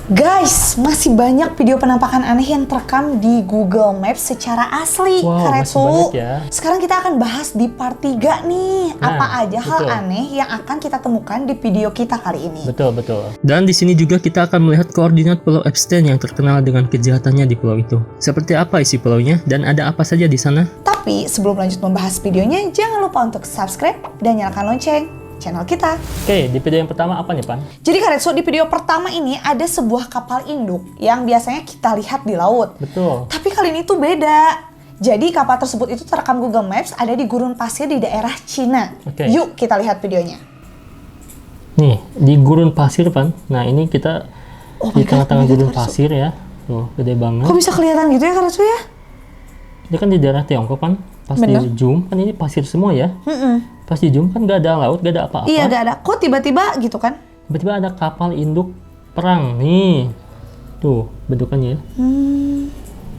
Guys, masih banyak video penampakan aneh yang terekam di Google Maps secara asli. Wow, masih banyak ya. Sekarang kita akan bahas di part 3 nih. Apa aja hal aneh yang akan kita temukan di video kita kali ini. Betul. Dan di sini juga kita akan melihat koordinat Pulau Epstein yang terkenal dengan kejahatannya di pulau itu. Seperti apa isi pulaunya dan ada apa saja di sana? Tapi sebelum lanjut membahas videonya, jangan lupa untuk subscribe dan nyalakan lonceng channel kita. Oke, di video yang pertama apa nih, Pan? Jadi Karetsu, di video pertama ini ada sebuah kapal induk yang biasanya kita lihat di laut. Betul. Tapi kali ini tuh beda. Jadi kapal tersebut itu terekam Google Maps ada di gurun pasir di daerah Cina. Oke. Yuk kita lihat videonya. Nih, di gurun pasir, Pan. Nah, ini kita di tengah-tengah gurun pasir ya. Tuh, gede banget. Kok bisa kelihatan gitu ya Karetsu ya? Ini kan di daerah Tiongkok, Pan. Pas Bener. di zoom, kan ini pasir semua ya. Pas di zoom kan gak ada laut, gak ada apa-apa. Iya gak ada. Kok tiba-tiba gitu kan? Tiba-tiba ada kapal induk perang. Nih, tuh bentukannya ya.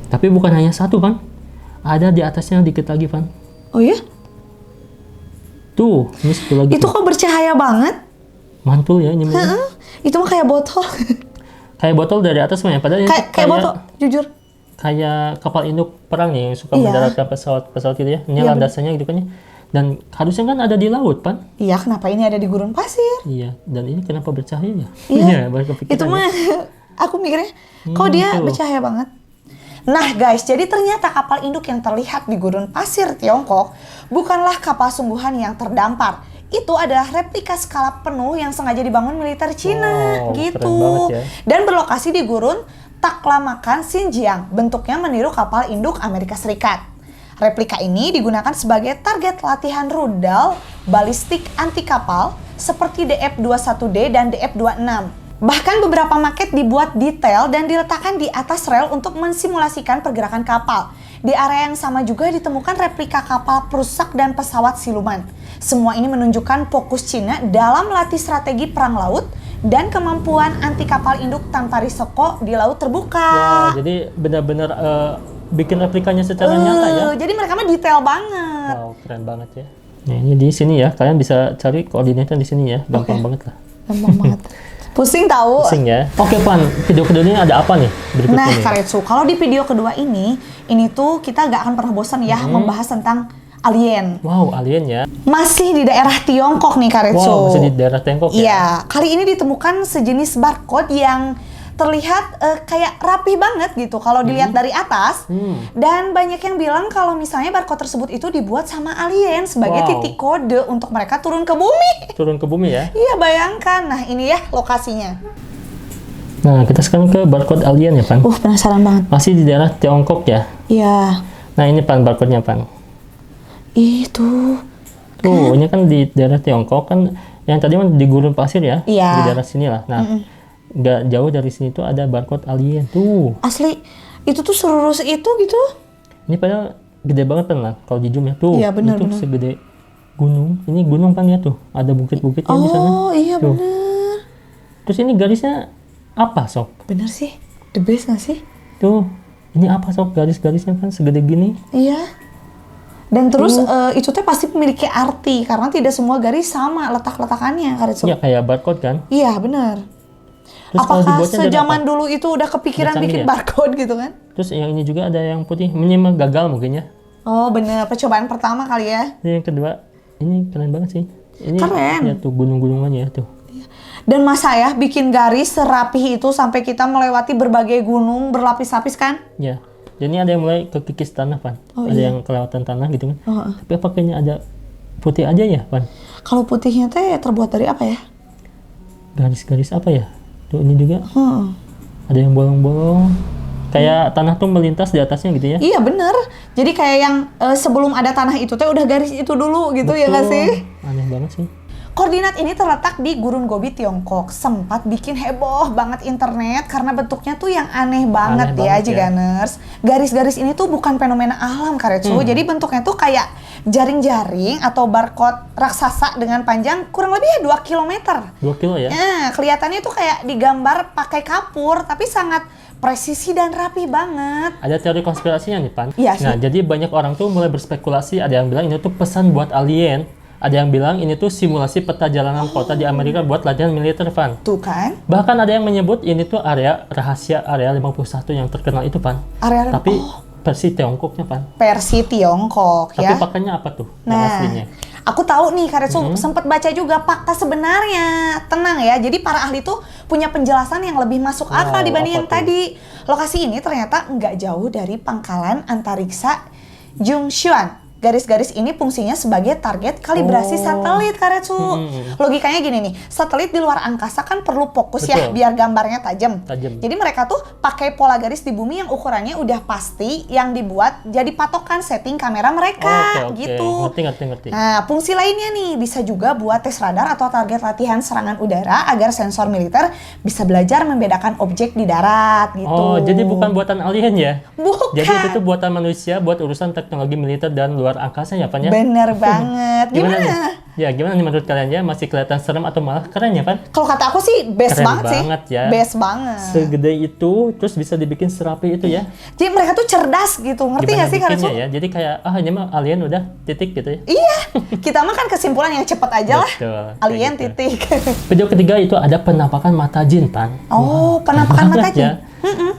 Tapi bukan hanya satu, Pan. Ada di atasnya dikit lagi, Pan. Oh iya? Tuh, ini satu lagi. Itu kok bercahaya banget? Mantul ya ini. Itu mah kayak botol. Kayak botol dari atas mah ya. Padahal ini kayak botol, jujur. Kayak kapal induk perang nih yang suka Iya. mendaratkan pesawat-pesawat gitu ya. Ini Iya, landasannya gitu kan ya. Dan harusnya kan ada di laut, Pan. Iya, kenapa ini ada di gurun pasir? Iya, dan ini kenapa bercahaya ya? Iya. baru kepikiran Itu ya. mah aku mikirnya kok dia betul. bercahaya banget. Nah guys, jadi ternyata kapal induk yang terlihat di gurun pasir Tiongkok bukanlah kapal sungguhan yang terdampar. Itu adalah replika skala penuh yang sengaja dibangun militer Cina Wow, gitu. keren banget ya. Dan berlokasi di gurun Taklamakan, Xinjiang. Bentuknya meniru kapal induk Amerika Serikat. Replika ini digunakan sebagai target latihan rudal balistik anti kapal seperti DF-21D dan DF-26. Bahkan beberapa maket dibuat detail dan diletakkan di atas rel untuk mensimulasikan pergerakan kapal. Di area yang sama juga ditemukan replika kapal perusak dan pesawat siluman. Semua ini menunjukkan fokus Cina dalam melatih strategi perang laut dan kemampuan anti kapal induk tanpa risiko di laut terbuka. Wah, jadi benar-benar bikin replikanya secara nyata ya. Jadi mereka mah detail banget. Wow, keren banget ya. Nah, ini di sini ya. Kalian bisa cari koordinatnya di sini ya. Gampang banget lah. Gampang banget. Pusing tahu. Pusing ya. Oke, Pan. Video kedua ini ada apa nih? Berikutnya Nah, nih. Karetsu, kalau di video kedua ini tuh kita gak akan pernah bosan ya membahas tentang alien. Wow, alien ya. Masih di daerah Tiongkok nih Karetsu. Wow, masih di daerah Tiongkok ya. Iya, kali ini ditemukan sejenis barcode yang terlihat kayak rapi banget gitu kalau dilihat dari atas. Dan banyak yang bilang kalau misalnya barcode tersebut itu dibuat sama alien sebagai Wow. titik kode untuk mereka turun ke bumi. Turun ke bumi ya. Iya, bayangkan. Nah, ini ya lokasinya. Nah, kita sekarang ke barcode alien ya, Pan. Penasaran banget. Masih di daerah Tiongkok ya. Iya. Nah, ini Pan barcode-nya, Pan. Itu. Tuh, ini kan di daerah Tiongkok kan yang tadi kan di gurun pasir ya. Iya. Di daerah sini lah. Nah, nggak jauh dari sini tuh ada barcode alien. Tuh. Asli, itu tuh selurus itu gitu. Ini padahal gede banget Pan lah kalau di zoom ya. Tuh. Iya, benar, itu benar. segede gunung. Ini gunung Pan ya tuh. Ada bukit-bukitnya di sana. Oh iya Tuh. bener. Terus ini garisnya apa, Sob? Bener sih, the best gak sih? Tuh. Ini apa, Sob? Garis-garisnya kan segede gini. Iya. Dan terus itu teh pasti memiliki arti karena tidak semua garis sama letak-letakannya Karetsu. Ya kayak barcode kan. Iya bener. Terus kalau Apakah dibuatnya dari sejaman apa? dulu itu udah kepikiran Udah canggih bikin ya? barcode gitu kan? Terus yang ini juga ada yang putih. Ini mah gagal mungkin ya. Oh bener, percobaan pertama kali ya. Ini yang kedua. Ini keren banget sih. Ini Keren. ya tuh gunung-gunungannya ya tuh. Dan masa ya bikin garis serapih itu sampai kita melewati berbagai gunung berlapis-lapis kan? Ya. Jadi ada yang mulai kekikis tanah, Pan. Oh, Ada iya. yang kelewatan tanah gitu kan. Oh, Tapi apa kayaknya ada putih aja ya, Pan? Kalau putihnya teh terbuat dari apa ya? Garis-garis apa ya? Tuh ini juga Hmm. ada yang bolong-bolong. Kayak tanah tuh melintas di atasnya gitu ya. Iya bener. Jadi kayak yang sebelum ada tanah itu teh udah garis itu dulu gitu ya nggak sih? Aneh banget sih. Koordinat ini terletak di Gurun Gobi, Tiongkok. Sempat bikin heboh banget internet karena bentuknya tuh yang aneh banget Aneh ya, banget ya. Jiganers. Garis-garis ini tuh bukan fenomena alam, Karetsu. Jadi bentuknya tuh kayak jaring-jaring atau barcode raksasa dengan panjang kurang lebih 2 km. 2 kilo ya. Nah, kelihatannya tuh kayak digambar pakai kapur, tapi sangat presisi dan rapi banget. Ada teori konspirasinya nih, Pan. Iya sih. Nah, jadi banyak orang tuh mulai berspekulasi, ada yang bilang ini tuh pesan buat alien Ada yang bilang ini tuh simulasi peta jalanan kota di Amerika buat latihan militer, Van. Tuh kan. Bahkan ada yang menyebut ini tuh area rahasia area 51 yang terkenal itu, Van. Area Tapi versi Tiongkoknya, Van. versi Tiongkok Tapi ya. pakainya apa tuh? Yang Nah, aslinya. aku tahu nih Karetsu sempat baca juga fakta sebenarnya. Tenang ya, jadi para ahli tuh punya penjelasan yang lebih masuk akal Wow, dibanding apa yang tuh? tadi. Lokasi ini ternyata nggak jauh dari pangkalan antariksa Jungshuan. Garis-garis ini fungsinya sebagai target kalibrasi Oh. satelit, Karetsu. Logikanya gini nih, satelit di luar angkasa kan perlu fokus ya Betul. biar gambarnya tajam. Tajam. Jadi mereka tuh pakai pola garis di bumi yang ukurannya udah pasti yang dibuat jadi patokan setting kamera mereka Oke. gitu. Ngerti. Nah, fungsi lainnya nih bisa juga buat tes radar atau target latihan serangan udara agar sensor militer bisa belajar membedakan objek di darat gitu. Oh, jadi bukan buatan alien ya? Bukan. Jadi itu tuh buatan manusia buat urusan teknologi militer dan luar angkasa ya, Pan ya? Bener banget. Gimana? nih? Ya, gimana nih menurut kalian ya? Masih kelihatan serem atau malah keren ya, Pan? Kalau kata aku sih best Keren banget sih. banget ya. Best banget. Segede itu, terus bisa dibikin serapi itu ya? Jadi mereka tuh cerdas gitu. Ngerti Gimana gak sih bikinnya Karetsu? ya? Jadi kayak, ini mah alien udah titik gitu ya? Iya. Kita mah kan kesimpulan yang cepet aja lah. Betul, kayak Alien gitu. titik. Video ketiga itu ada penampakan mata jin, Pan. Oh, penampakan mata Lihat jin. ya.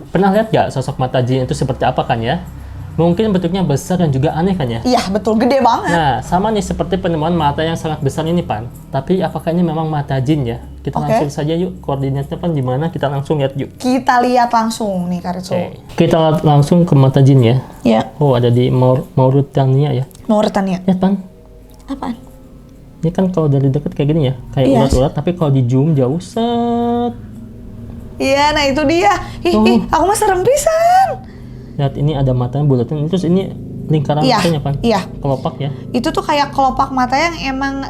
Pernah lihat gak sosok mata jin itu seperti apa kan ya? Mungkin bentuknya besar dan juga aneh kan ya? Iya, betul. Gede banget. Nah, sama nih seperti penemuan mata yang sangat besar ini, Pan. Tapi apakah ini memang mata jin ya? Kita Oke. langsung saja yuk, koordinatnya Pan di mana? Kita langsung lihat yuk. Kita lihat langsung nih Karetsu. Oke. Kita langsung ke mata jin ya. Ya, Oh, ada di Mauritania ya. Mauritania. Lihat, Pan. Apaan? Ini kan kalau dari dekat kayak gini ya, kayak Iya. urat-urat, tapi kalau di zoom jauh set. Iya, nah itu dia. Oh. Aku mah serem pisan. Lihat ini ada matanya bulatan, terus ini lingkaran Iya, matanya, Pan. iya. Kelopak ya. Itu tuh kayak kelopak mata yang emang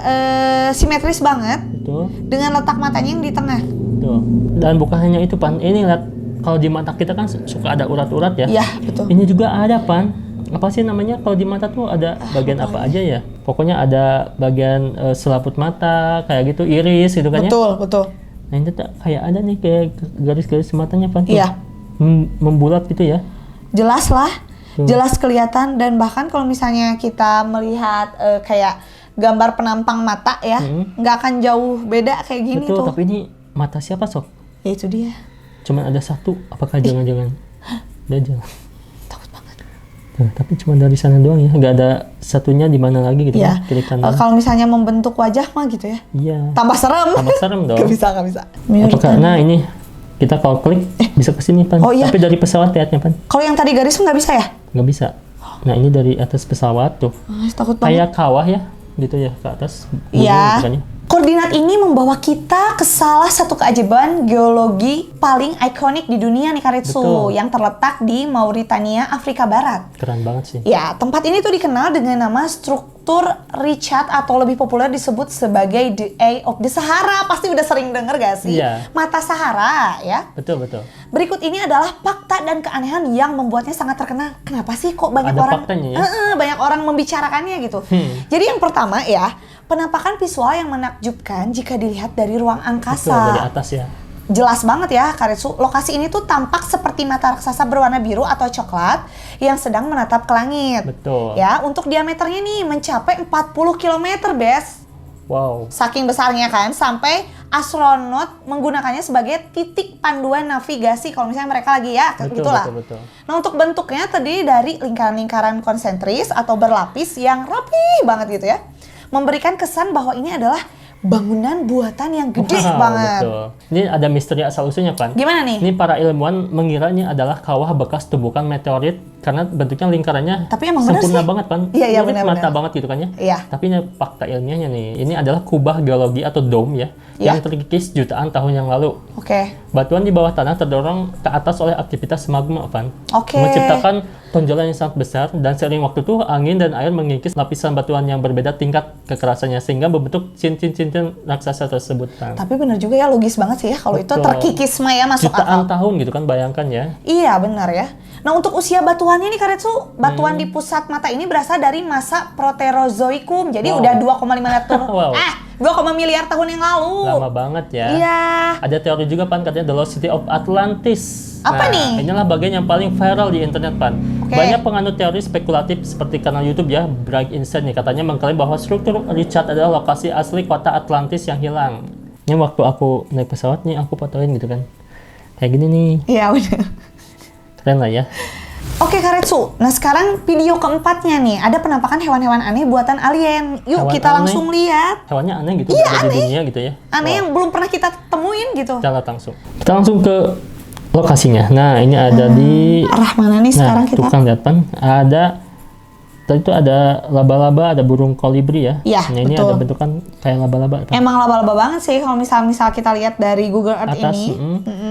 simetris banget Betul. dengan letak matanya yang di tengah. Tuh. Dan bukan hanya itu, Pan. Ini lihat kalau di mata kita kan suka ada urat-urat ya. Iya, betul. Ini juga ada, Pan. Apa sih namanya? Kalau di mata tuh ada bagian apa aja ya? Pokoknya ada bagian selaput mata, kayak gitu, iris gitu kan ya. Betul, betul. Nah, ini tuh kayak ada nih kayak garis-garis matanya, Pan. Tuh. Iya. Membulat gitu ya. Jelas lah. Tuh. Jelas kelihatan dan bahkan kalau misalnya kita melihat kayak gambar penampang mata ya, nggak akan jauh beda kayak gini Betul, tuh. tapi ini mata siapa, Sob? Ya itu dia. Cuman ada satu. Apakah jangan-jangan Dajjal? Takut banget. Nah, tapi cuma dari sana doang ya. Nggak ada satunya di mana lagi gitu Iya. kan? Kiri kanan. Kalau misalnya membentuk wajah mah gitu ya. Iya. Tambah serem. Tambah serem dong. Gak bisa, gak bisa. Apakah, nah ini kita kalau klik bisa ke sini, Pan. Oh, iya. Tapi dari pesawat lihatnya, Pan. Kalau yang tadi garis nggak bisa ya? Nggak bisa. Nah, ini dari atas pesawat tuh. Takut banget. Kayak kawah ya, gitu ya, ke atas. gunung Iya. bukannya. Koordinat ini membawa kita ke salah satu keajaiban geologi paling ikonik di dunia nih Karetsu, Betul. yang terletak di Mauritania, Afrika Barat. Keren banget sih. Ya, tempat ini tuh dikenal dengan nama struktur Richat atau lebih populer disebut sebagai The Eye of the Sahara. Pasti udah sering denger gak sih? Iya. Mata Sahara ya. Betul, betul. Berikut ini adalah fakta dan keanehan yang membuatnya sangat terkenal. Kenapa sih kok banyak Ada orang faktanya ya? banyak orang membicarakannya gitu. Jadi yang pertama ya, penampakan visual yang menakjubkan jika dilihat dari ruang Betul, angkasa. dari atas ya. Jelas banget ya Karetsu, lokasi ini tuh tampak seperti mata raksasa berwarna biru atau coklat yang sedang menatap ke langit. Betul. Ya, untuk diameternya nih mencapai 40 km, Bes. Wow. Saking besarnya kan, sampai astronot menggunakannya sebagai titik panduan navigasi kalau misalnya mereka lagi ya, Betul, gitulah. betul. Nah, untuk bentuknya terdiri dari lingkaran-lingkaran konsentris atau berlapis yang rapi banget gitu ya. Memberikan kesan bahwa ini adalah bangunan buatan yang gede Wow, banget. betul. Ini ada misteri asal-usulnya, Pan. Gimana nih? Ini para ilmuwan mengira ini adalah kawah bekas tumbukan meteorit karena bentuknya lingkarannya Tapi emang bener sempurna sih. banget, Pan. Iya, iya, Mirip benar-benar. mata banget gitu kan ya. Iya. Tapi ini fakta ilmiahnya nih. Ini adalah kubah geologi atau dome ya, Iya. yang terkikis jutaan tahun yang lalu. Oke. Batuan di bawah tanah terdorong ke atas oleh aktivitas magma, Pan. Oke. Menciptakan tonjolan yang sangat besar dan seiring waktu itu angin dan air mengikis lapisan batuan yang berbeda tingkat kekerasannya sehingga membentuk cincin-cincin raksasa tersebut, Pan. Tapi bener juga ya, logis banget sih ya kalau itu Betul. terkikis mah ya, masuk Jutaan akal. tahun gitu kan, bayangkan ya. Iya benar ya. Nah, untuk usia batuannya nih Karetsu, batuan di pusat mata ini berasal dari masa Proterozoikum. Jadi Wow. udah 2,5 tahun. Wow. 2, miliar tahun yang lalu. Lama banget ya. Iya. Ada teori juga, Pan, katanya The Lost City of Atlantis. Apa Nah, nih? inilah bagian yang paling viral di internet, Pan. Oke. Banyak penganut teori spekulatif seperti kanal YouTube ya, Bright Insight nih, katanya mengklaim bahwa struktur Richard adalah lokasi asli kota Atlantis yang hilang. Ini waktu aku naik pesawat nih, aku fotoin gitu kan. Kayak gini nih. Iya benar. Keren lah ya. Oke Karetsu, nah sekarang video keempatnya nih, ada penampakan hewan-hewan aneh buatan alien. Yuk Hewan kita aneh. langsung lihat. Hewannya aneh gitu, Iya, ada di aneh. dunia gitu ya. Aneh yang belum pernah kita temuin gitu. Kita lihat langsung. Kita langsung ke lokasinya. Nah, ini ada di Arah mana nih sekarang kita? tuh kan lihat Pan, ada tadi itu ada laba-laba, ada burung kolibri ya. Iya, Nah, ini betul. ada bentukan kayak laba-laba. Pan. Emang laba-laba banget sih kalau misal kita lihat dari Google Earth Atas, ini.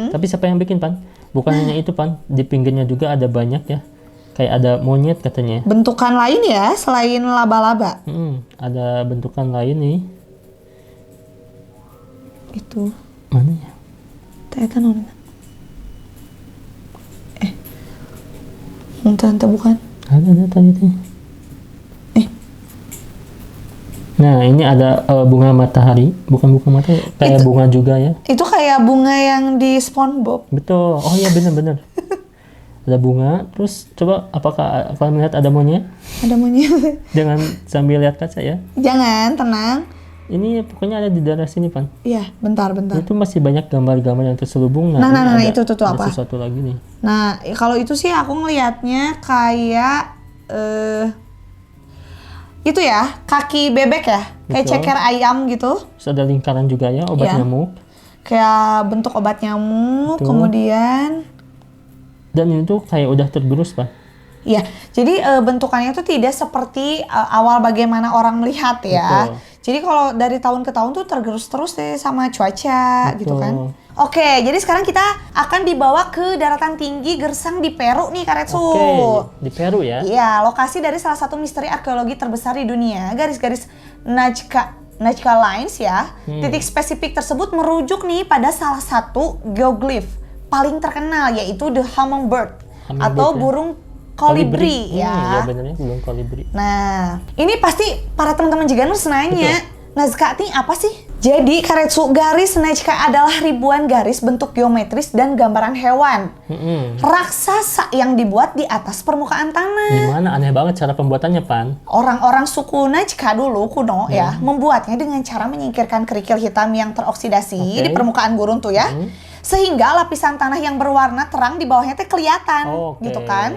Tapi siapa yang bikin Pan? Bukan hanya itu Pan, di pinggirnya juga ada banyak ya. Kayak ada monyet katanya. Bentukan lain ya selain laba-laba. Ada bentukan lain nih. Itu. Mana ya? Ternyata non. Entah bukan. Ada tadi tuh. Nah, ini ada bunga matahari, bukan bunga matahari, kayak bunga juga ya. Itu kayak bunga yang di SpongeBob. Betul. Oh iya benar-benar. Ada bunga, terus coba apakah kalian melihat ada monyet? Ada monyet. Jangan sambil lihat kaca ya. Jangan, tenang. Ini pokoknya ada di daerah sini, Pan. Iya, bentar. Itu masih banyak gambar-gambar yang terselubung. Nah, ini ada- itu tuh ada apa? sesuatu lagi nih. Nah, kalau itu sih aku ngelihatnya kayak itu ya, kaki bebek ya, kayak Betul. ceker ayam gitu. Terus ada lingkaran juga ya, obat Iya. nyamuk. Kayak bentuk obat nyamuk, Betul. kemudian Dan ini tuh kayak udah tergerus, Pan. ya, jadi bentukannya itu tidak seperti awal bagaimana orang melihat ya. Betul. Jadi kalau dari tahun ke tahun tuh tergerus terus deh sama cuaca gitu Betul. kan. Oke, jadi sekarang kita akan dibawa ke daratan tinggi Gersang di Peru nih Karetsu. Oke, di Peru ya. Iya, lokasi dari salah satu misteri arkeologi terbesar di dunia, garis-garis Nazca Lines ya. Titik spesifik tersebut merujuk nih pada salah satu geoglyph paling terkenal yaitu the hummingbird atau ya. burung kolibri Iya ya. benernya burung kolibri. Nah, ini pasti para teman-teman Jiganers nanya, Nazca ini apa sih? Jadi Karetsu, garis Nazca adalah ribuan garis bentuk geometris dan gambaran hewan raksasa yang dibuat di atas permukaan tanah. Gimana aneh banget cara pembuatannya, Pan? Orang-orang suku Nazca dulu kuno ya membuatnya dengan cara menyingkirkan kerikil hitam yang teroksidasi di permukaan gurun tuh ya. Sehingga lapisan tanah yang berwarna terang di bawahnya teh kelihatan Oke. gitu kan.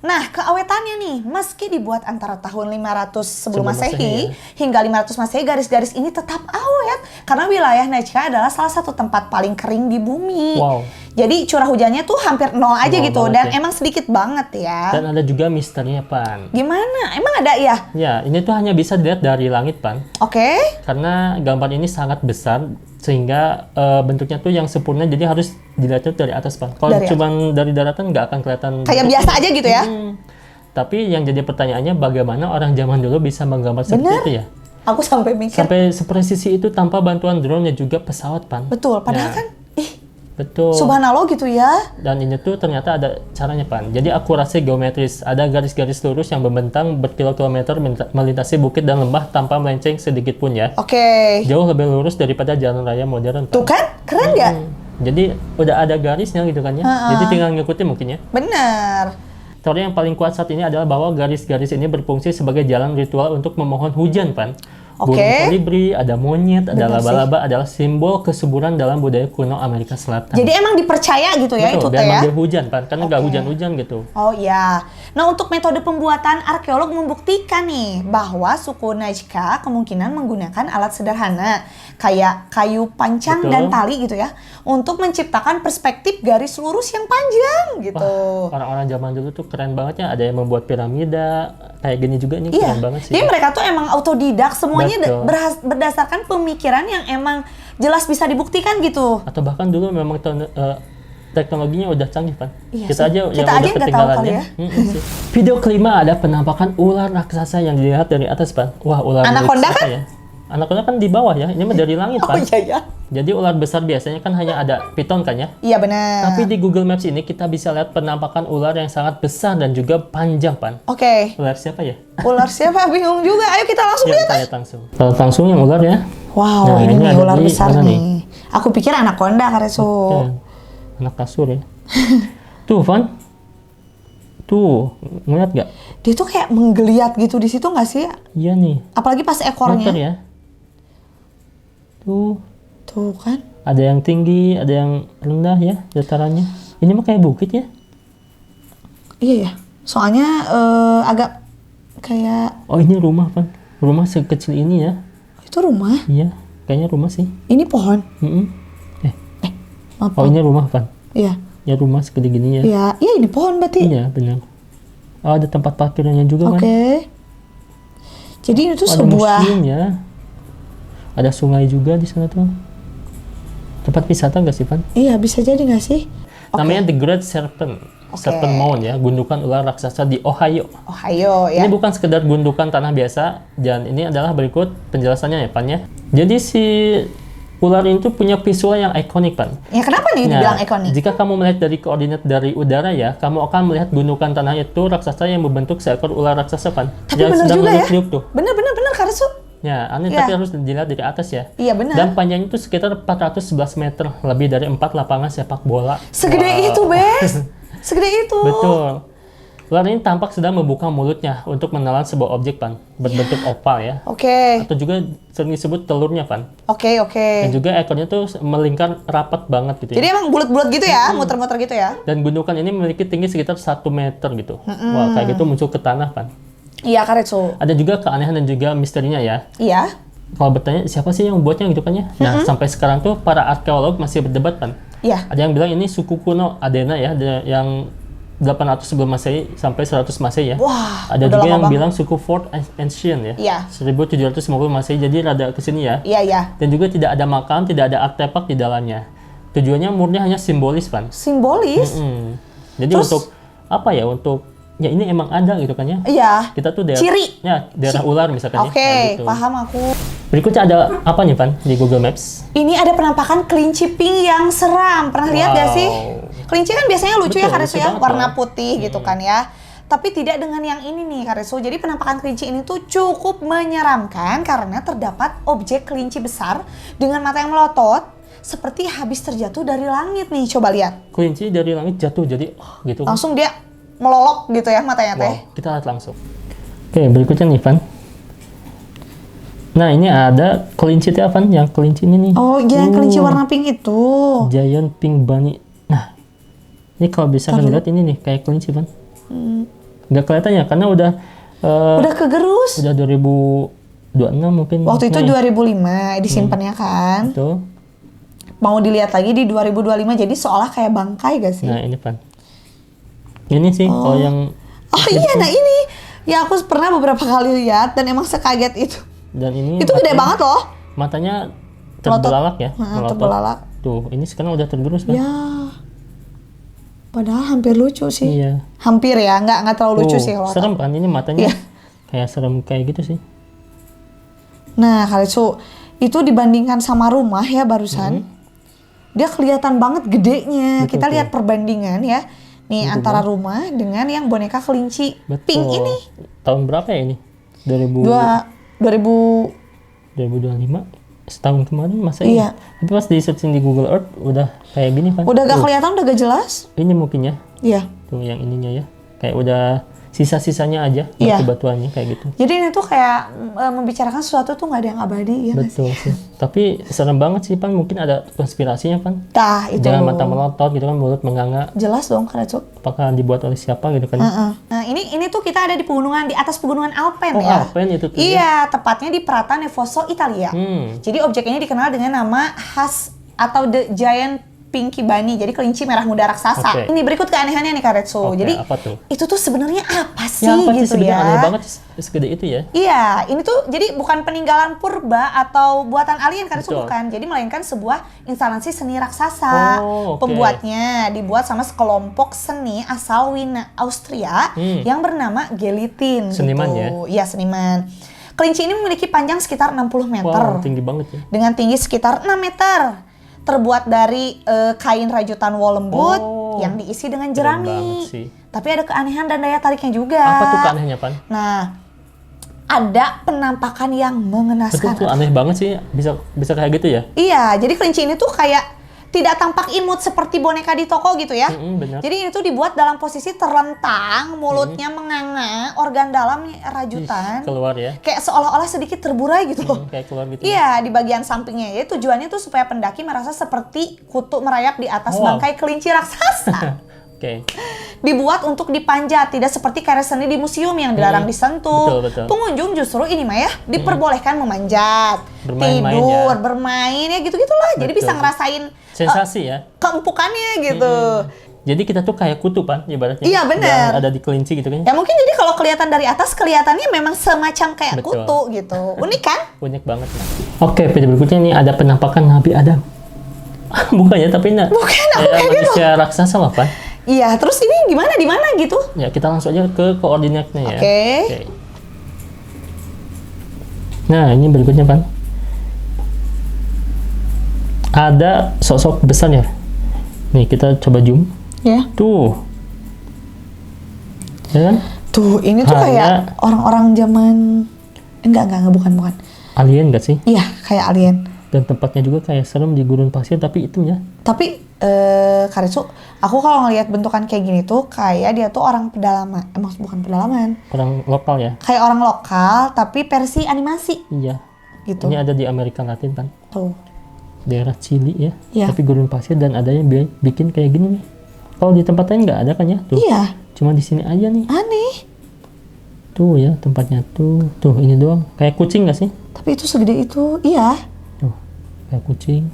Nah, keawetannya nih, meski dibuat antara tahun 500 sebelum Masehi hingga 500 Masehi, garis-garis ini tetap awet karena wilayah Nazca adalah salah satu tempat paling kering di bumi. Wow. Jadi curah hujannya tuh hampir nol aja Nol gitu banget dan ya. emang sedikit banget ya. Dan ada juga misterinya, Pan. Gimana? Emang ada ya? Ya, ini tuh hanya bisa dilihat dari langit, Pan. Oke. Karena gambar ini sangat besar sehingga bentuknya tuh yang sempurna, jadi harus dilihat tuh dari atas, Pan. Kalau Dari cuma dari daratan nggak akan kelihatan Kayak bentuknya. biasa aja gitu ya? Tapi yang jadi pertanyaannya bagaimana orang zaman dulu bisa menggambar seperti Bener. itu ya? Aku sampai mikir, Sampai sepresisi itu tanpa bantuan drone dan juga pesawat, Pan. betul. Padahal Ya. kan, Betul. subhanallah gitu ya. Dan ini tuh ternyata ada caranya, Pan. Jadi akurasi geometris. Ada garis-garis lurus yang membentang berkilo-kilometer melintasi bukit dan lembah tanpa melenceng sedikit pun ya. Oke. Jauh lebih lurus daripada jalan raya modern, Pan. Tuh kan, keren nggak? Jadi udah ada garisnya gitu kan ya. Jadi tinggal ngikutin mungkin ya. Bener. Teori yang paling kuat saat ini adalah bahwa garis-garis ini berfungsi sebagai jalan ritual untuk memohon hujan, Pan. Oke. Burung kolibri, ada monyet, ada Bener laba-laba adalah simbol kesuburan dalam budaya kuno Amerika Selatan. Jadi emang dipercaya gitu ya itu Betul, teh biar ya? manggil hujan, Pan. Karena nggak hujan-hujan gitu. Oh iya. Nah untuk metode pembuatan, arkeolog membuktikan nih bahwa suku Nazca kemungkinan menggunakan alat sederhana kayak kayu pancang Betul. dan tali gitu ya untuk menciptakan perspektif garis lurus yang panjang gitu. Orang-orang zaman dulu tuh keren banget ya. Ada yang membuat piramida kayak gini juga nih, Iya. keren banget sih. Jadi mereka tuh emang autodidak semuanya Betul. berdasarkan pemikiran yang emang jelas bisa dibuktikan gitu. Atau bahkan dulu memang teknologinya udah canggih, Pan. Iya Kita sih. aja Kita yang aja udah nggak tahu ketinggalan kali ya. ya. Sih. Video kelima ada penampakan ular raksasa yang dilihat dari atas, Pan. Wah, ular Anaconda raksasa kan? ya. Anaconda kan di bawah ya. Ini mah dari langit, Oh Pan. iya ya. Jadi ular besar biasanya kan hanya ada piton kan ya. Iya benar. Tapi di Google Maps ini kita bisa lihat penampakan ular yang sangat besar dan juga panjang, Pan. Oke. Ular siapa ya? Ular siapa? Bingung juga. Ayo kita langsung Ya, lihat. kita lihat langsung. Langsung yang ular ya. Wow, Nah, ini ini nih ada ular di besar mana nih. nih? Aku pikir anaconda Karesu. Ya, anak kasur ya. Tuh, Van. Tuh, ngeliat gak? Dia tuh kayak menggeliat gitu di situ nggak sih? Iya nih. Apalagi pas ekornya. Meter ya. Tuh, Tuh kan. ada yang tinggi, ada yang rendah ya datarannya. Ini mah kayak bukit ya. Iya ya. Soalnya agak kayak Oh ini rumah Pan. Rumah sekecil ini ya. itu rumah. Iya, kayaknya rumah sih. Ini pohon. Mm-mm. Apa? Oh ini rumah Pan. Iya. Ya rumah segede gini ya. Iya, iya ini pohon berarti. Iya benar. Oh, ada tempat parkirnya juga Oke. kan. Jadi ini tuh Ada sebuah museum ya. Ada sungai juga di sana tuh. Tempat wisata nggak sih Pan? iya bisa jadi nggak sih? Oke. Namanya The Great Serpent. Oke. Serpent Mound ya, gundukan ular raksasa di Ohio. Ohio ya. Ini bukan sekedar gundukan tanah biasa, dan ini adalah berikut penjelasannya ya Pan ya. Jadi si ular itu punya visual yang ikonik Pan. Ya kenapa nih dibilang ikonik? Jika kamu melihat dari koordinat dari udara ya, kamu akan melihat gundukan tanah itu raksasa yang membentuk seekor ular raksasa Pan. Tapi yang benar sedang juga ya. meniup tuh. Bener Karsu. Ya, aneh Ya. tapi harus dilihat dari atas ya. Iya benar. Dan panjangnya itu sekitar 411 meter, lebih dari 4 lapangan sepak bola. Segede Wow. itu, Bes. Segede itu. Betul. Ular ini tampak sedang membuka mulutnya untuk menelan sebuah objek Pan, berbentuk oval ya. Oke. Atau juga sering disebut telurnya Pan. Oke. Dan juga ekornya tuh melingkar rapat banget gitu ya. Jadi emang bulat-bulat gitu ya, muter-muter gitu ya? Dan gundukan ini memiliki tinggi sekitar 1 meter gitu. Wah, kayak gitu muncul ke tanah Pan. Iya, Karetsu. Ada juga keanehan dan juga misterinya ya. Iya. Kalau bertanya siapa sih yang membuatnya gitu kan ya. Nah, sampai sekarang tuh para arkeolog masih berdebat Pan. Iya. Ada yang bilang ini suku kuno Adena ya, yang 800 sebelum Masehi sampai 100 Masehi ya. Wah, Ada udah juga lama yang banget. bilang suku Fort Ancient ya. Iya. 1750 Masehi, jadi rada kesini ya. Iya. Dan juga tidak ada makam, tidak ada artefak di dalamnya. Tujuannya murni hanya simbolis Pan. Simbolis. Jadi Terus? untuk apa ya? Untuk ya ini emang ada gitu kan ya. Iya. Kita tuh daerah Ciri. ya, daerah ular misalkan Oke, ya. Kayak gitu. paham aku. Berikutnya ada apa nih Pan di Google Maps? Ini ada penampakan kelinci pink yang seram. Pernah lihat gak sih? Kelinci kan biasanya lucu ya Betul, Karetsu lucu ya, banget warna loh. putih gitu kan ya. Tapi tidak dengan yang ini nih Karetsu. Jadi penampakan kelinci ini tuh cukup menyeramkan karena terdapat objek kelinci besar dengan mata yang melotot seperti habis terjatuh dari langit nih. Coba lihat. Kelinci dari langit jatuh jadi gitu. Langsung dia melolok gitu ya matanya teh. Wow, kita lihat langsung. Oke, berikutnya nih Van. Nah, ini ada kelinci teh Van, yang kelinci ini nih. Oh, iya kelinci warna pink itu. Giant pink bunny. Nah, ini kalau bisa kan lihat ini nih kayak kelinci Van. Nggak kelihatan ya karena udah Udah kegerus. udah 2026 mungkin. Waktu itu Nah, 2005 disimpannya kan. Betul. Mau dilihat lagi di 2025 jadi seolah kayak bangkai gak sih? Nah, ini Van. Ini sih kalau yang Oh iya, nah ini. Ya aku pernah beberapa kali lihat dan emang sekaget itu. dan ini Itu gede banget loh. matanya terbelalak ya. Heeh, melotot. terbelalak. Tuh, ini sekarang udah tergerus Van. Ya. Padahal hampir lucu sih. Iya. Hampir ya, nggak terlalu lucu Tuh, sih kalau kata serem kan ini matanya. Iya. Kayak serem kayak gitu sih. Nah, Karetsu, itu dibandingkan sama rumah ya barusan, dia kelihatan banget gedenya. Betul, Kita tuh. lihat perbandingan ya. Nih antara rumah dengan yang boneka kelinci pink ini. Tahun berapa ya ini? 2000 2000 2025. Setahun kemarin masa Iya. Tapi pas di searching di Google Earth udah kayak gini kan. udah gak kelihatan, udah gak jelas. Ini mungkin ya. Iya. Tuh yang ininya ya. Kayak udah sisa-sisanya aja Iya. batu-batuannya kayak gitu. Jadi ini tuh kayak membicarakan sesuatu tuh nggak ada yang abadi ya nggak sih? Betul sih. Tapi serem banget sih Pan, mungkin ada konspirasinya Pan. Nah, itu Jangan mata melotot gitu kan, mulut menganga. jelas dong Karetsu. Apakah dibuat oleh siapa gitu kan. Nah, ini tuh kita ada di pegunungan, di atas pegunungan Alpen Oh, ya. Alpen itu tuh. Iya, tepatnya di Prata Nevoso, Italia. Jadi objek ini dikenal dengan nama khas atau The Giant Pinky Bunny, jadi kelinci merah muda raksasa. Oke. Ini berikut keanehannya nih Karetsu. Oke, Jadi apa tuh? itu tuh sebenarnya apa sih Ya apa sih gitu sebenarnya ya? aneh banget segede itu ya. Iya, ini tuh jadi bukan peninggalan purba atau buatan alien Karetsu, Betul. bukan. Jadi melainkan sebuah instalasi seni raksasa. Oh, oke. Pembuatnya dibuat sama sekelompok seni asal Wina, Austria yang bernama Gelitin. Seniman gitu. Iya, seniman. Kelinci ini memiliki panjang sekitar 60 meter. Wow, tinggi banget ya. Dengan tinggi sekitar 6 meter. Terbuat dari kain rajutan wol lembut yang diisi dengan jerami. banget sih. Tapi ada keanehan dan daya tariknya juga. Apa tuh keanehannya Pan? Nah, ada penampakan yang Betul mengenaskan. tuh aneh banget sih bisa kayak gitu ya. Iya, jadi kelinci ini tuh kayak tidak tampak imut seperti boneka di toko gitu ya. Benar. Jadi ini tuh dibuat dalam posisi terlentang, mulutnya menganga, organ dalam rajutan. Keluar ya. Kayak seolah-olah sedikit terburai gitu. Kayak keluar gitu. Iya, di bagian sampingnya ya. Tujuannya tuh supaya pendaki merasa seperti kutu merayap di atas bangkai kelinci raksasa. Oke. Dibuat untuk dipanjat, tidak seperti karya seni di museum yang dilarang disentuh. Betul. Pengunjung justru ini mah ya diperbolehkan memanjat, Bermain-main tidur, ya. bermain ya gitu-gitulah. Jadi bisa ngerasain sensasi ya. keempukannya gitu. Jadi kita tuh kayak kutu Pan ibaratnya. Iya, bener. Yang ada di kelinci gitu kan. Ya mungkin jadi kalau kelihatan dari atas kelihatannya memang semacam kayak Betul. kutu gitu. Unik kan? Unik banget. Oke, video berikutnya ini ada penampakan Nabi Adam. Bukan ya, tapi Bukan, aku kayak kayak gitu. manusia raksasa lah Pan. Iya, terus ini gimana di mana gitu? Ya, kita langsung aja ke koordinatnya ya. Oke. Nah, ini berikutnya Pan. Ada sosok besar ya. Nih, kita coba zoom. Ya. Tuh. Ya kan? Tuh, ini tuh kayak orang-orang zaman enggak, bukan. Alien gak sih? Iya, kayak alien. Dan tempatnya juga kayak serem di gurun pasir, tapi itu ya. Tapi Karetsu, aku kalau ngelihat bentukan kayak gini tuh kayak dia tuh orang pedalaman. Emang bukan pedalaman. Orang lokal ya. Kayak orang lokal tapi versi animasi Iya. gitu. Ini ada di Amerika Latin Pan. Tuh. Daerah Chili ya. Iya. Tapi gurun pasir dan ada yang bikin kayak gini nih. Kalau di tempat lain nggak ada kan ya? Tuh. Iya. Cuma di sini aja nih. Aneh. Tuh ya tempatnya tuh. Tuh ini doang. Kayak kucing nggak sih? Tapi itu segede itu. Iya. Tuh. Kayak kucing.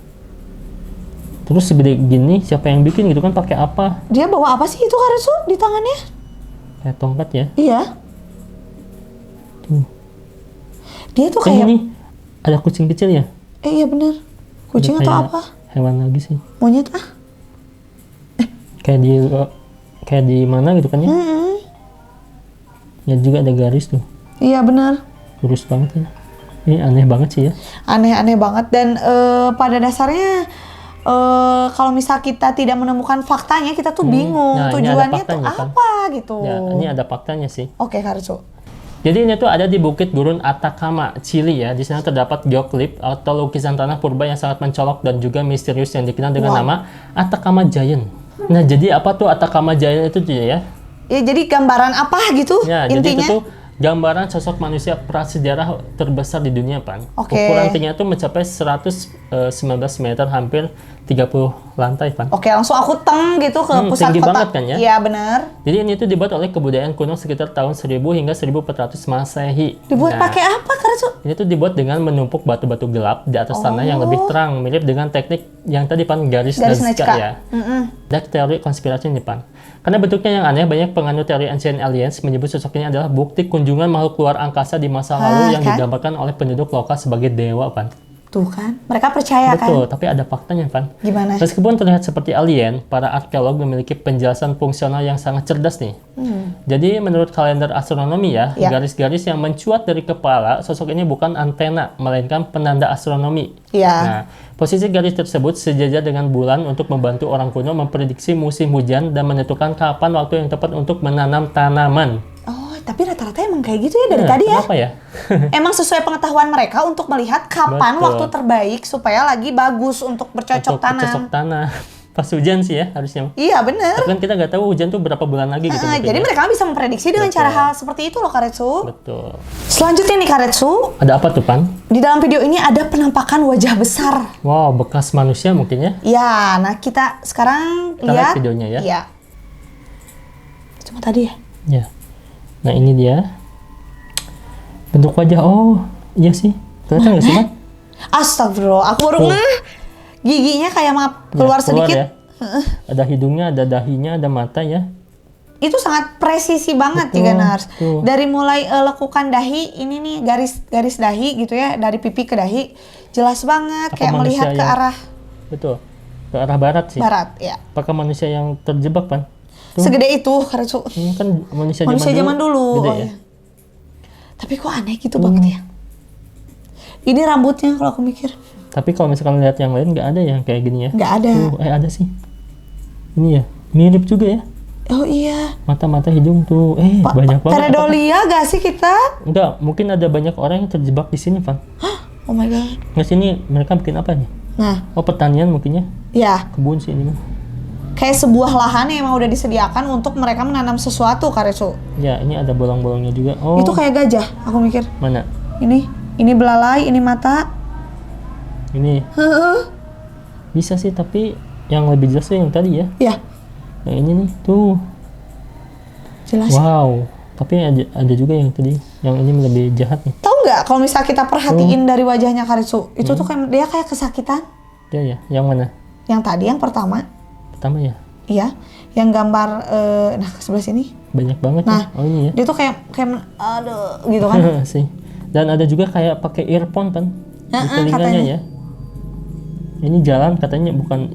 Terus segede gini siapa yang bikin gitu kan, pakai apa? Dia bawa apa sih itu Karetsu di tangannya? Kayak tongkat ya. Iya. Tuh. Dia tuh Kan kayak ini ada kucing kecil ya? iya bener. Kucing Ada atau kayak apa? Hewan lagi sih. Monyet ah. Kayak di mana gitu kan ya? Ya juga ada garis tuh. Iya bener. Lurus banget ya. Ini aneh banget sih ya. Aneh-aneh banget dan pada dasarnya kalau misal kita tidak menemukan faktanya kita tuh bingung Nah, ini ada tujuannya tuh faktanya, kan? apa gitu. Ya, ini ada faktanya sih. Oke Karetsu. Jadi ini tuh ada di Bukit Gurun Atacama, Chili ya. Di sana terdapat geoklip atau lukisan tanah purba yang sangat mencolok dan juga misterius yang dikenal dengan nama Atacama Giant. Nah, jadi apa tuh Atacama Giant itu ya? Ya jadi gambaran apa gitu Ya, jadi intinya? itu tuh gambaran sosok manusia prasejarah terbesar di dunia, Pan. Oke. Ukuran tingginya tuh mencapai 119 meter, hampir 30 lantai, Pan. Oke, langsung aku teng gitu ke pusat tinggi kota. banget kan ya? Iya benar. Jadi ini tuh dibuat oleh kebudayaan kuno sekitar tahun 1000 hingga 1400 Masehi. Dibuat Nah, pakai apa Karetsu? ini tuh dibuat dengan menumpuk batu-batu gelap di atas tanah yang lebih terang, mirip dengan teknik yang tadi Pan, garis Garis Nazca Nazca. ya. Ada teori konspirasi nih Pan. Karena bentuknya yang aneh, banyak penganut teori Ancient Aliens menyebut sosok ini adalah bukti kunjungan makhluk luar angkasa di masa lalu yang kan? digambarkan oleh penduduk lokal sebagai dewa, Pan. Tuh kan, mereka percaya Betul, kan? tapi ada faktanya, Pan. Gimana? Meskipun terlihat seperti alien, para arkeolog memiliki penjelasan fungsional yang sangat cerdas nih. Jadi menurut kalender astronomi ya, Ya. garis-garis yang mencuat dari kepala sosok ini bukan antena, melainkan penanda astronomi. Iya. Nah, posisi garis tersebut sejajar dengan bulan untuk membantu orang kuno memprediksi musim hujan dan menentukan kapan waktu yang tepat untuk menanam tanaman. Oh, tapi rata-rata emang kayak gitu ya dari Nah, tadi ya? Kenapa ya? Emang sesuai pengetahuan mereka untuk melihat kapan Betul. waktu terbaik supaya lagi bagus untuk bercocok Untuk tanam. bercocok tanah. Pas hujan sih ya harusnya. Iya bener. Tapi kan kita nggak tahu hujan tuh berapa bulan lagi gitu. mungkin Jadi ya. mereka bisa memprediksi dengan Betul. cara hal seperti itu loh Karetsu. Betul. Selanjutnya nih Karetsu, Ada apa tuh, Pan? di dalam video ini ada penampakan wajah besar. Wow, bekas manusia mungkin ya? Ya, nah kita sekarang Kita lihat lihat videonya ya. Iya. Cuma tadi ya. Ya. Nah ini dia. Bentuk wajah, oh iya sih. Kelihatan nggak sih, Pan? Astagfirullah, aku baru Tuh. ngeh. Giginya kayak keluar sedikit. Ya. Ada hidungnya, ada dahinya, ada mata ya. Itu sangat presisi banget Betul, juga Nars. tuh. Dari mulai lekukan dahi, ini nih garis dahi gitu ya, dari pipi ke dahi, jelas banget Apa kayak manusia melihat ke yang- arah Betul. Ke arah barat sih. barat, ya. Apakah manusia yang terjebak, Pan? Tuh. Segede itu, Karetsu. Ini kan manusia Zaman dulu. Gede Oh, ya. iya. Tapi kok aneh gitu banget ya. Ini rambutnya kalau aku mikir Tapi kalau misalkan lihat yang lain nggak ada yang kayak gini ya. nggak ada. Tuh, ada sih. Ini ya, mirip juga ya. Oh iya. Mata-mata hidung tuh, banyak banget. Pareidolia gak sih kita? Enggak, mungkin ada banyak orang yang terjebak di sini, Pan. Oh my god. Di sini mereka bikin apa nih? Nah, Oh, pertanian mungkin ya. Ya, Kebun sih ini mah. kayak sebuah lahan yang emang udah disediakan untuk mereka menanam sesuatu, Kak Retsu. Ya, ini ada bolong-bolongnya juga. Oh, Itu kayak gajah, aku mikir. mana? Ini belalai, ini mata. Ini Heeh. bisa sih, tapi yang lebih jelas tuh yang tadi ya. Ya, Yang ini nih, tuh. jelas. Wow. Tapi ada juga yang tadi, yang ini lebih jahat nih. Tahu nggak kalau misalnya kita perhatiin dari wajahnya Karitsu, itu tuh kayak dia kayak kesakitan. Ya, yang mana? Yang tadi yang pertama, Pertama ya? iya, yang gambar nah sebelah sini. Banyak banget Nah, ya. Oh ini ya. Dia tuh kayak aduh gitu kan. sih. Dan ada juga kayak pakai earphone kan di telinganya katanya. ya. Ini jalan katanya bukan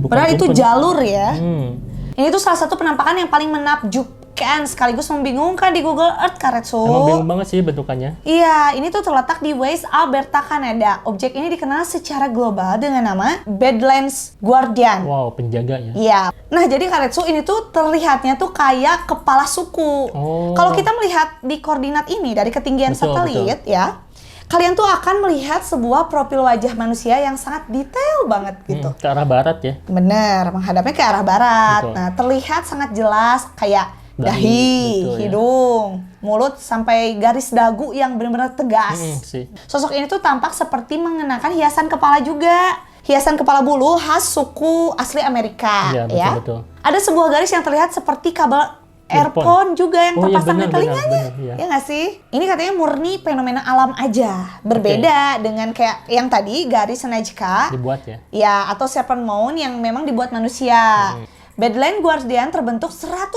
Padahal itu earphone. jalur ya. Hmm. Ini tuh salah satu penampakan yang paling menakjubkan sekaligus membingungkan di Google Earth, Karetsu. Emang bingung banget sih bentukannya. Iya, ini tuh terletak di West Alberta, Kanada. Objek ini dikenal secara global dengan nama Badlands Guardian. Wow, penjaga ya. Iya. Nah, jadi Karetsu ini tuh terlihatnya tuh kayak kepala suku. Oh. Kalau kita melihat di koordinat ini dari ketinggian Betul, satelit ya, kalian tuh akan melihat sebuah profil wajah manusia yang sangat detail banget gitu. Ke arah barat ya. Bener, menghadapnya ke arah barat. Betul. Nah, terlihat sangat jelas kayak Dahi, dahi, betul ya. hidung, mulut sampai garis dagu yang benar-benar tegas. Sih. Sosok ini tuh tampak seperti mengenakan hiasan kepala juga. Hiasan kepala bulu khas suku asli Amerika, Iya, ya. betul. Ada sebuah garis yang terlihat seperti kabel Earphone. earphone juga yang Oh, iya, terpasang di benar, telinganya. benar, iya. Ya nggak sih? Ini katanya murni fenomena alam aja. Berbeda dengan kayak yang tadi garis Nazca. Dibuat ya. Ya, atau serpent mound yang memang dibuat manusia. Badland Guardian terbentuk 100%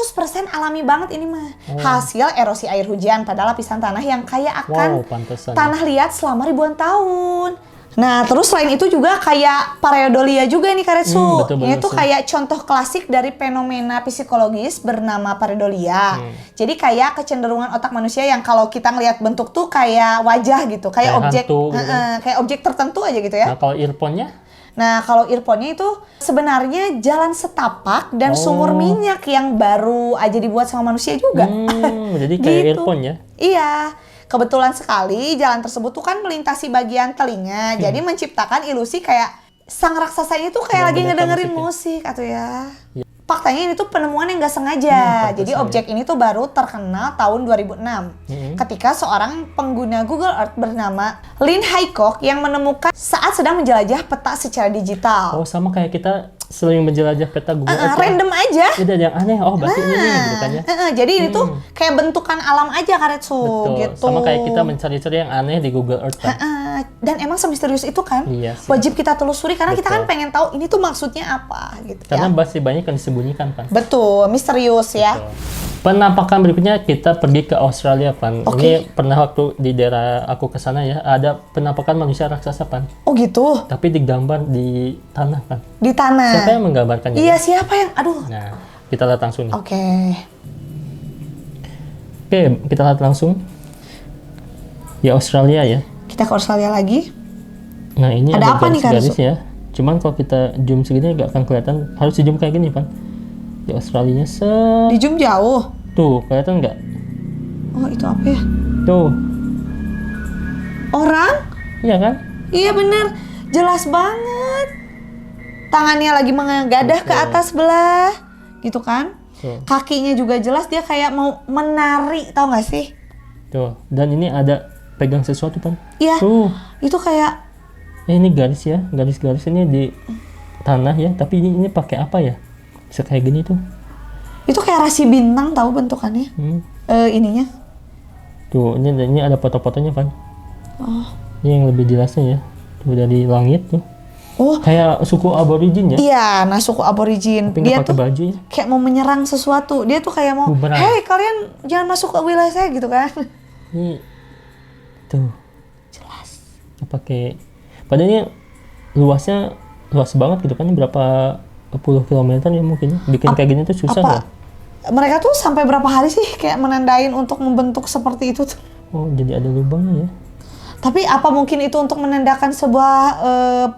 alami banget ini mah. Hasil erosi air hujan pada lapisan tanah yang kaya akan Wow, pantesan. tanah liat selama ribuan tahun. Nah, terus selain itu juga kayak pareidolia juga nih Karetsu. Betul, Ini betul tuh sih. kayak contoh klasik dari fenomena psikologis bernama pareidolia. Jadi kayak kecenderungan otak manusia yang kalau kita ngelihat bentuk tuh kayak wajah gitu, kayak Kayak objek, hantu gitu. kayak objek tertentu aja gitu ya. Nah, kalau earphone-nya Nah, kalau earphone-nya itu sebenarnya jalan setapak dan sumur minyak yang baru aja dibuat sama manusia juga. jadi kayak Gitu. earphone ya. Iya. Kebetulan sekali jalan tersebut tuh kan melintasi bagian telinga. Jadi menciptakan ilusi kayak sang raksasa ini tuh kayak lagi Mendengarkan ngedengerin musik atau ya. Faktanya ini tuh penemuan yang nggak sengaja. Jadi pantesan objek ini tuh baru terkenal tahun 2006. Ketika seorang pengguna Google Earth bernama Lynn Haycock yang menemukan saat sedang menjelajah peta secara digital. Oh, sama kayak kita sering menjelajah peta Google Earth. Ya. Random aja. Ada yang aneh. Oh, berarti ini nih gitu kan ya. Jadi ini tuh kayak bentukan alam aja Karetsu Betul. gitu. Sama kayak kita mencari-cari yang aneh di Google Earth kan. Dan emang semisterius itu kan, Iya sih. wajib kita telusuri karena kita kan Betul. pengen tahu ini tuh maksudnya apa gitu Karena ya. masih banyak yang disembunyikan kan. Betul, misterius ya. Penampakan berikutnya kita pergi ke Australia Pan. Oke. Ini pernah waktu di daerah aku ke sana ya, ada penampakan manusia raksasa Pan. Oh gitu, Tapi digambar di tanah Pan. di tanah. Siapa yang menggambarkannya? Iya, siapa yang, aduh. Nah, kita lihat langsung nih. Oke. Oke, kita lihat langsung. Di Australia ya. Kita ke Australia lagi. Nah, ini Ada ada apa nih, garis-garis Karsu? ya. Cuman kalau kita zoom segini nggak akan kelihatan. Harus di zoom kayak gini Pan. Di Australia Di zoom jauh. Tuh, kelihatan nggak? Oh, itu apa ya? Tuh, Orang? iya kan? Iya bener, jelas banget. Tangannya lagi mengadah ke atas belah, gitu kan? Tuh. Kakinya juga jelas dia kayak mau menari, tau gak sih? Tuh, dan ini ada pegang sesuatu Pan. Iya, Tuh, itu kayak ini garis ya, garis-garis ini di tanah ya. Tapi ini pakai apa ya? Bisa kayak gini tuh. itu kayak rasi bintang tahu bentukannya. Ininya. Tuh, ini ada foto-fotonya Pan. Oh. Ini yang lebih jelasnya ya. Tuh dari langit tuh. Oh, Kayak suku aborigin ya. iya, nah suku aborigin. Tapi Dia nggak pakai tuh baju ya. kayak mau menyerang sesuatu. Dia tuh kayak mau, Bumerang. "Hei, kalian jangan masuk ke wilayah saya," gitu kan. Ini tuh jelas. Pakai. Padahal ini luasnya luas banget gitu kan. Berapa puluh kilometer ya mungkin. Bikin kayak gini tuh susah Apa? loh. Mereka tuh sampai berapa hari sih kayak menandain untuk membentuk seperti itu tuh? Oh, jadi ada lubangnya ya. Tapi apa mungkin itu untuk menandakan sebuah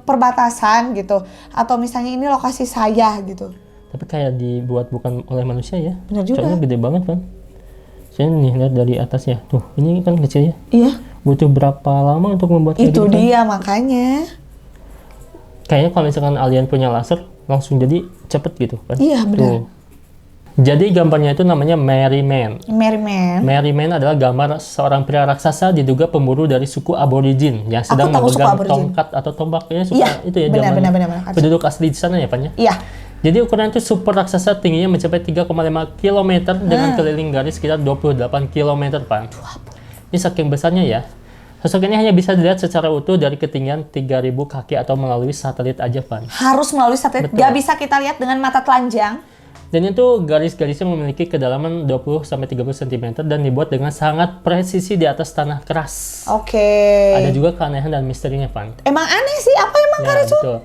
perbatasan gitu? Atau misalnya ini lokasi saya gitu? Tapi kayak dibuat bukan oleh manusia ya. Benar juga. Soalnya gede banget kan. Saya nih lihat dari atas ya. Tuh, ini kan kecil ya. Iya. Butuh berapa lama untuk membuat kayak Itu gitu kan? dia makanya. Kayaknya kalau misalkan alien punya laser, langsung jadi cepet gitu kan. Iya, benar. Tuh. Jadi gambarnya itu namanya Merry Man. Merry Man. Merry Man adalah gambar seorang pria raksasa diduga pemburu dari suku aborigin yang sedang tahu suku memegang aborigin. tongkat atau tombaknya suka Iya, itu ya benar, zaman benar. penduduk asli di sana ya Pan ya. Iya. Jadi ukuran itu super raksasa tingginya mencapai 3,5 km dengan keliling garis sekitar 28 km Pan. Ini saking besarnya ya. Sosok ini hanya bisa dilihat secara utuh dari ketinggian 3.000 kaki atau melalui satelit aja Pan. Harus melalui satelit, Betul. nggak bisa kita lihat dengan mata telanjang. Dan itu garis-garisnya memiliki kedalaman 20-30 cm dan dibuat dengan sangat presisi di atas tanah keras. Oke. Ada juga keanehan dan misterinya, Pan. Emang aneh sih, apa emang Ya, Karesu? betul.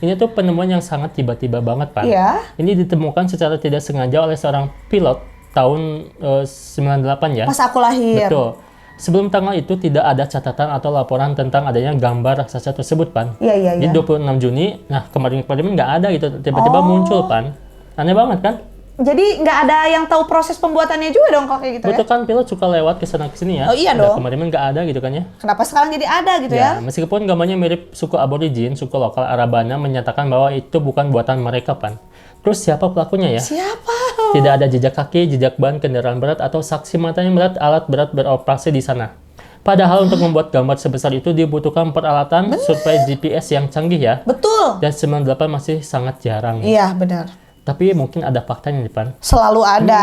Ini tuh penemuan yang sangat tiba-tiba banget, Pan. Iya. Ini ditemukan secara tidak sengaja oleh seorang pilot tahun 98 ya. Pas aku lahir. Betul. Sebelum tanggal itu tidak ada catatan atau laporan tentang adanya gambar raksasa tersebut, Pan. Iya. Jadi 26 Juni, nah kemarin-kemarin nggak ada gitu, tiba-tiba muncul, Pan. Aneh banget kan? Jadi nggak ada yang tahu proses pembuatannya juga dong kalau kayak gitu Betul ya? kan, pilot suka lewat ke sana ke sini ya. Oh, iya Nah, dong. kemarin nggak ada gitu kan ya. Kenapa sekarang jadi ada gitu ya? Meskipun gambarnya mirip suku aborigin, suku lokal Arabana menyatakan bahwa itu bukan buatan mereka, Pan. Terus siapa pelakunya ya? Siapa? Tidak ada jejak kaki, jejak ban kendaraan berat atau saksi mata yang melihat alat berat beroperasi di sana. Padahal untuk membuat gambar sebesar itu dibutuhkan peralatan survei GPS yang canggih ya. Betul. Dan 98 masih sangat jarang. Iya, benar. Tapi mungkin ada faktanya nih, Pan. Selalu ada.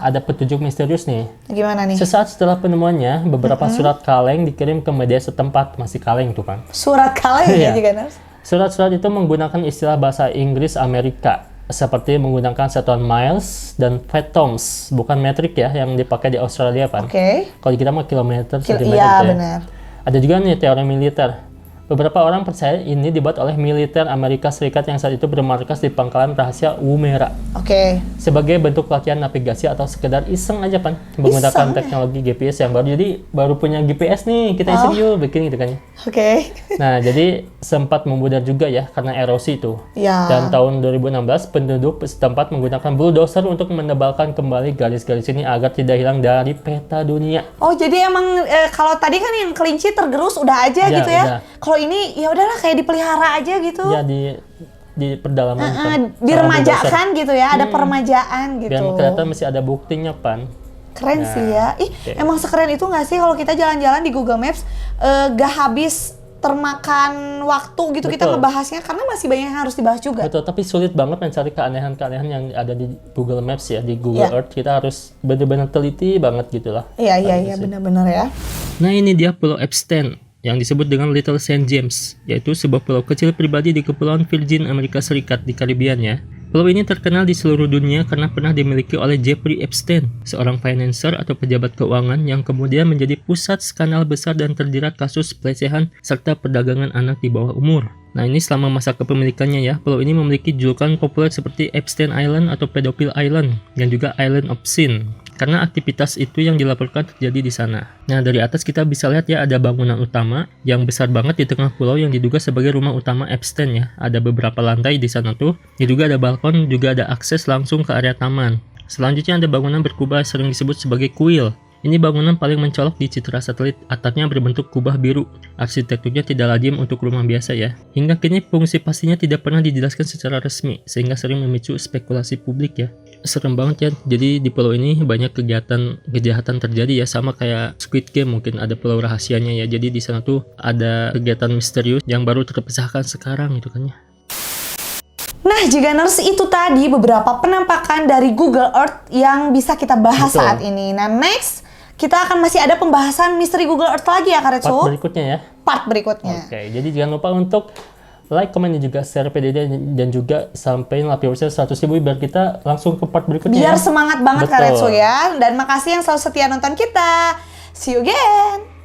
Ada petunjuk misterius nih. Gimana nih? Sesaat setelah penemuannya, beberapa surat kaleng dikirim ke media setempat. Masih kaleng tuh, Pan. Surat kaleng Iya. ya juga, Nars? Surat-surat itu menggunakan istilah bahasa Inggris Amerika. Seperti menggunakan satuan miles dan fathoms. Bukan metrik ya, yang dipakai di Australia, Pan. Oke. Kalau kita mah kilometer, sentimeter Iya, gitu ya. benar. Ada juga nih teori militer. Beberapa orang percaya ini dibuat oleh militer Amerika Serikat yang saat itu bermarkas di pangkalan rahasia Woomera. Oke. Sebagai bentuk latihan navigasi atau sekedar iseng aja, Pan. Menggunakan Iseng, teknologi GPS yang baru. Jadi baru punya GPS nih, kita iseng yuk bikin gitu kan ya. Oke. Nah, jadi sempat membudar juga ya karena erosi itu. Ya. Dan tahun 2016 penduduk setempat menggunakan bulldozer untuk menebalkan kembali garis-garis ini agar tidak hilang dari peta dunia. Oh, jadi emang kalau tadi kan yang kelinci tergerus udah aja Ya, gitu ya. udah. Kalau ini ya udahlah kayak dipelihara aja gitu. Ya di pedalaman Pan. Diremajakan gitu ya, ada peremajaan gitu. Dan kelihatan masih ada buktinya, Pan. Keren Nah, sih ya. Ih, oke. emang sekeren itu nggak sih kalau kita jalan-jalan di Google Maps gak habis termakan waktu gitu kita Betul. ngebahasnya karena masih banyak yang harus dibahas juga. Betul, tapi sulit banget mencari keanehan-keanehan yang ada di Google Maps ya, di Google Iya. Earth. Kita harus benar-benar teliti banget gitu lah. Iya Gitu sih. benar-benar ya. Nah, ini dia Pulau Epstein yang disebut dengan Little Saint James, yaitu sebuah pulau kecil pribadi di Kepulauan Virgin Amerika Serikat di Karibian ya. Pulau ini terkenal di seluruh dunia karena pernah dimiliki oleh Jeffrey Epstein, seorang financer atau pejabat keuangan yang kemudian menjadi pusat skandal besar dan terjerat kasus pelecehan serta perdagangan anak di bawah umur. Nah, ini selama masa kepemilikannya ya, pulau ini memiliki julukan populer seperti Epstein Island atau Pedophile Island dan juga Island of Sin. Karena aktivitas itu yang dilaporkan terjadi di sana. Nah, dari atas kita bisa lihat ya ada bangunan utama yang besar banget di tengah pulau yang diduga sebagai rumah utama Epstein ya. Ada beberapa lantai di sana tuh. Juga ada balkon, juga ada akses langsung ke area taman. Selanjutnya ada bangunan berkubah sering disebut sebagai kuil. Ini bangunan paling mencolok di citra satelit, atapnya berbentuk kubah biru. Arsitekturnya tidak lazim untuk rumah biasa ya. Hingga kini fungsi pastinya tidak pernah dijelaskan secara resmi, sehingga sering memicu spekulasi publik ya. Serem banget ya, jadi di pulau ini banyak kegiatan kejahatan terjadi ya, sama kayak Squid Game mungkin ada pulau rahasianya ya. Jadi di sana tuh ada kegiatan misterius yang baru terpisahkan sekarang gitu kan ya. Nah, Jiganers, itu tadi beberapa penampakan dari Google Earth yang bisa kita bahas Betul. saat ini. Nah, next kita akan masih ada pembahasan misteri Google Earth lagi ya, Karetsu? Part berikutnya ya. Part berikutnya. Oke, jadi jangan lupa untuk like, komen, dan juga share PDD dan juga sampein viewersnya 100.000 biar kita langsung ke part berikutnya. Biar ya. semangat banget Betul. Karetsu ya. Dan makasih yang selalu setia nonton kita. See you again.